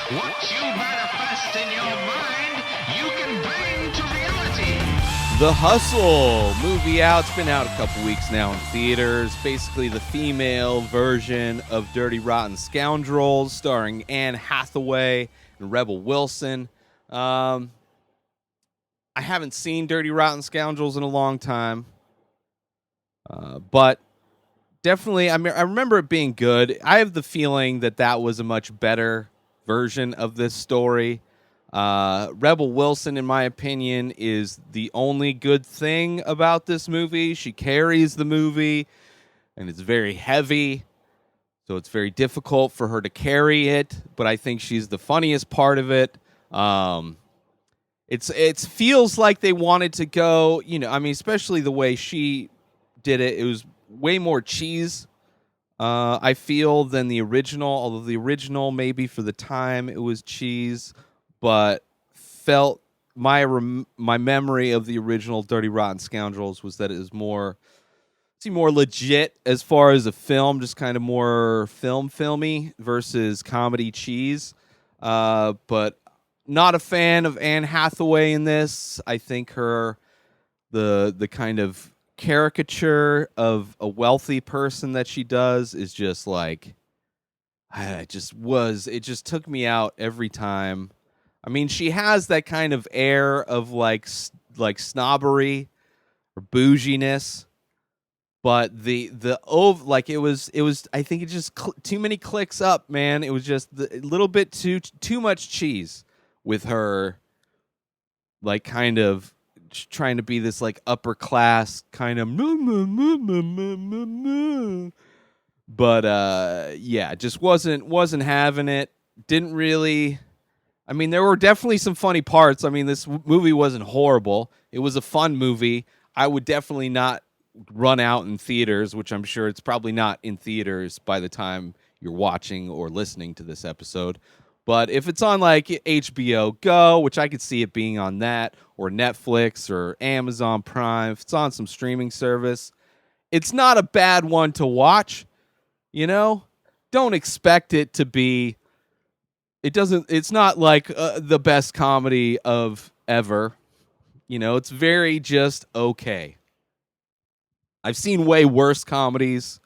What you manifest in your mind, you can bring to reality. The Hustle movie out. It's been out a couple weeks now in theaters. Basically the female version of Dirty Rotten Scoundrels, starring Anne Hathaway and Rebel Wilson. I haven't seen Dirty Rotten Scoundrels in a long time, but definitely, I remember it being good. I have the feeling that was a much better version of this story. Rebel Wilson, in my opinion, is the only good thing about this movie. She carries the movie, and it's very heavy, so it's very difficult for her to carry it. But I think she's the funniest part of it. It feels like they wanted to go, especially the way she did it. It was way more cheese, I feel, than the original. Although the original, maybe for the time, it was cheese. But felt my memory of the original Dirty Rotten Scoundrels was that it was more legit as far as a film, just kind of more filmy versus comedy cheese. But not a fan of Anne Hathaway in this. I think the kind of caricature of a wealthy person that she does is just like, it just took me out every time. I mean, she has that kind of air of like snobbery or bouginess, but it was I think it just too many clicks up, man. It was just a little bit too much cheese with her, like kind of trying to be this like upper class kind of, but yeah, just wasn't having it. Didn't really. I mean, there were definitely some funny parts. I mean, this movie wasn't horrible. It was a fun movie. I would definitely not run out in theaters, which I'm sure it's probably not in theaters by the time you're watching or listening to this episode. But if it's on like HBO Go, which I could see it being on that, or Netflix or Amazon Prime, if it's on some streaming service, it's not a bad one to watch. Don't expect it to be. It's not like the best comedy of ever. It's very just okay. I've seen way worse comedies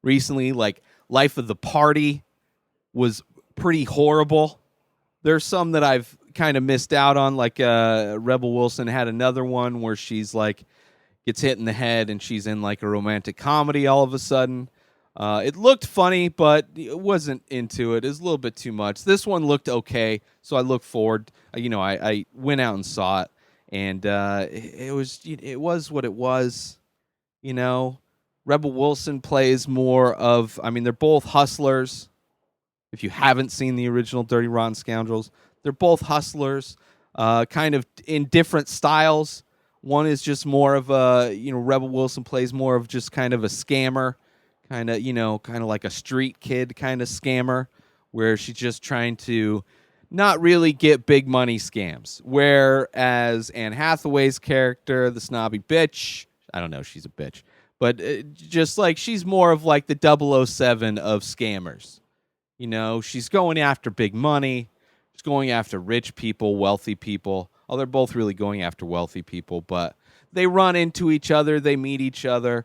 recently, like Life of the Party was pretty horrible. There's some that I've kind of missed out on, like Rebel Wilson had another one where she's like gets hit in the head and she's in like a romantic comedy all of a sudden. It looked funny, but it wasn't into it. It was a little bit too much. This one looked okay, so I look forward. I went out and saw it, and it was what it was. Rebel Wilson plays more of. I mean, they're both hustlers. If you haven't seen the original Dirty Rotten Scoundrels, they're both hustlers, kind of in different styles. One is just more of a, Rebel Wilson plays more of just kind of a scammer. Kind of like a street kid kind of scammer, where she's just trying to not really get big money scams. Whereas Anne Hathaway's character, the snobby bitch, I don't know, she's a bitch, but just like she's more of like the 007 of scammers. She's going after big money. She's going after rich people, wealthy people. Oh, they're both really going after wealthy people, but they run into each other. They meet each other.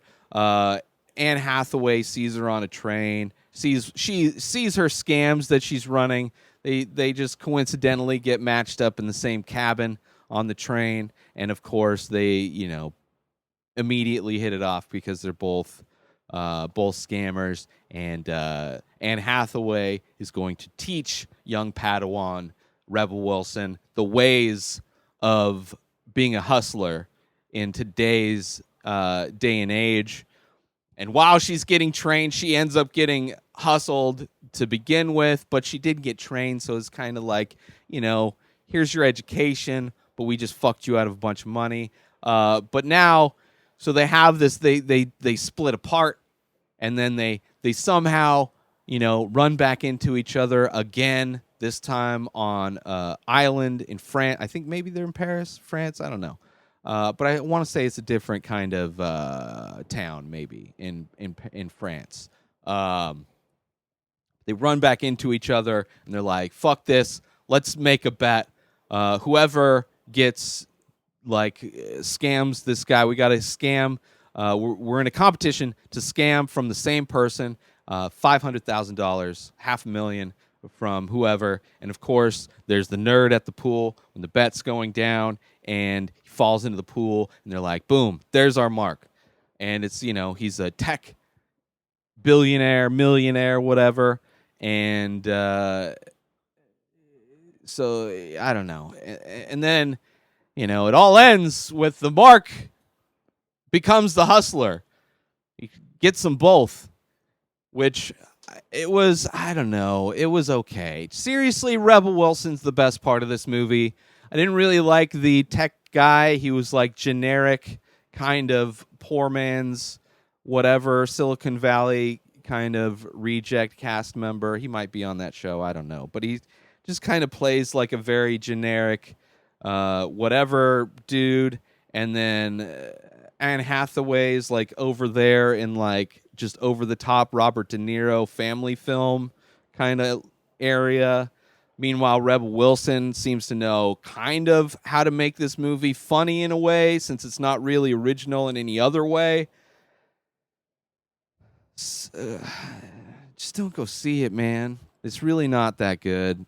Anne Hathaway sees her on a train. She sees her scams that she's running. They just coincidentally get matched up in the same cabin on the train, and of course they immediately hit it off because they're both scammers. And Anne Hathaway is going to teach young Padawan Rebel Wilson the ways of being a hustler in today's day and age. And while she's getting trained, she ends up getting hustled to begin with, but she did get trained, so it's kind of like, here's your education, but we just fucked you out of a bunch of money. But now, so they have this, they split apart, and then they somehow, run back into each other again, this time on island in France. I think maybe they're in Paris, France, I don't know. But I want to say it's a different kind of town, maybe in France. They They run back into each other, and they're like, fuck this. Let's make a bet. Whoever gets, like, scams this guy, we got to scam. We're in a competition to scam from the same person, $500,000, $500,000 from whoever. And, of course, there's the nerd at the pool when the bet's going down, and he falls into the pool, and they're like, boom, there's our mark. And it's, he's a tech billionaire, millionaire, whatever. And so I don't know. And then, it all ends with the mark becomes the hustler. He gets them both, which it was, I don't know, it was okay. Seriously, Rebel Wilson's the best part of this movie. I didn't really like the tech guy. He was like generic, kind of poor man's whatever, Silicon Valley kind of reject cast member. He might be on that show, I don't know. But he just kind of plays like a very generic whatever dude. And then Anne Hathaway's like over there in like just over the top Robert De Niro family film kind of area. Meanwhile, Rebel Wilson seems to know kind of how to make this movie funny in a way, since it's not really original in any other way. Just don't go see it, man. It's really not that good.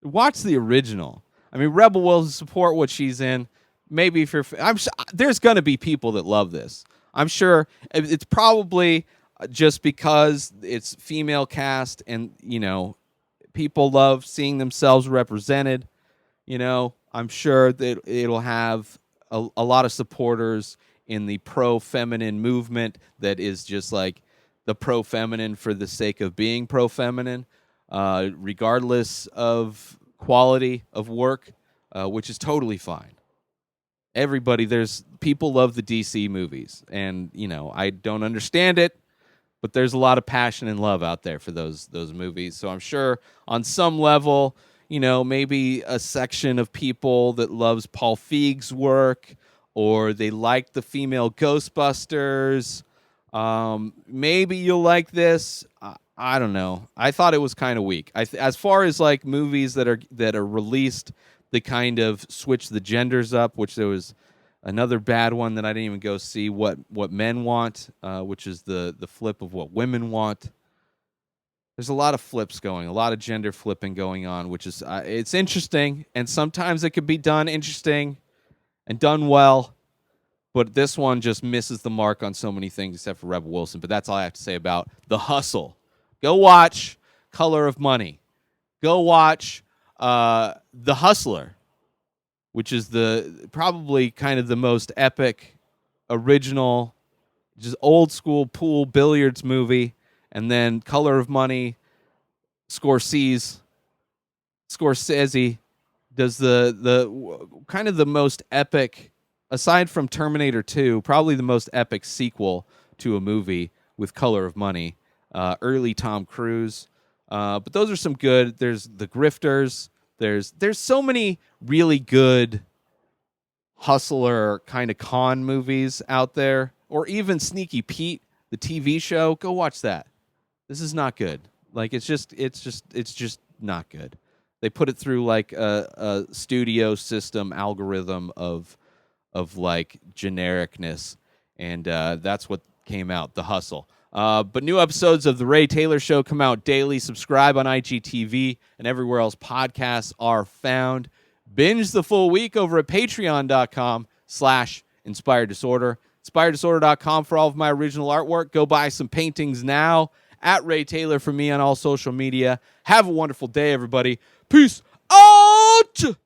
Watch the original. I mean, Rebel Wilson, support what she's in. Maybe if you're, there's gonna be people that love this. I'm sure it's probably just because it's female cast, and people love seeing themselves represented. I'm sure that it'll have a lot of supporters in the pro-feminine movement that is just like the pro-feminine for the sake of being pro-feminine, regardless of quality of work, which is totally fine. There's people love the DC movies, and I don't understand it, but there's a lot of passion and love out there for those movies. So I'm sure on some level, maybe a section of people that loves Paul Feig's work, or they like the female Ghostbusters. Maybe you'll like this. I don't know. I thought it was kind of weak. As far as like movies that are released, they kind of switch the genders up, which there was another bad one that I didn't even go see. What men want, which is the flip of what women want. There's a lot of flips going, a lot of gender flipping going on, which is it's interesting, and sometimes it could be done interesting and done well, but this one just misses the mark on so many things except for Rebel Wilson. But that's all I have to say about The Hustle. Go watch Color of Money. Go watch The Hustler, which is probably kind of the most epic, original, just old school pool billiards movie. And then Color of Money, Scorsese does the kind of the most epic, aside from Terminator 2, probably the most epic sequel to a movie with Color of Money. Early Tom Cruise. But those are some good. There's The Grifters. There's so many really good hustler kind of con movies out there. Or even Sneaky Pete, the TV show. Go watch that. This is not good. Like it's just not good. They put it through like a studio system algorithm of like genericness, and that's what came out. The Hustle. But new episodes of The Ray Taylor Show come out daily. Subscribe on IGTV and everywhere else podcasts are found. Binge the full week over at patreon.com/inspireddisorder. InspiredDisorder.com for all of my original artwork. Go buy some paintings now. At Ray Taylor for me on all social media. Have a wonderful day, everybody. Peace out!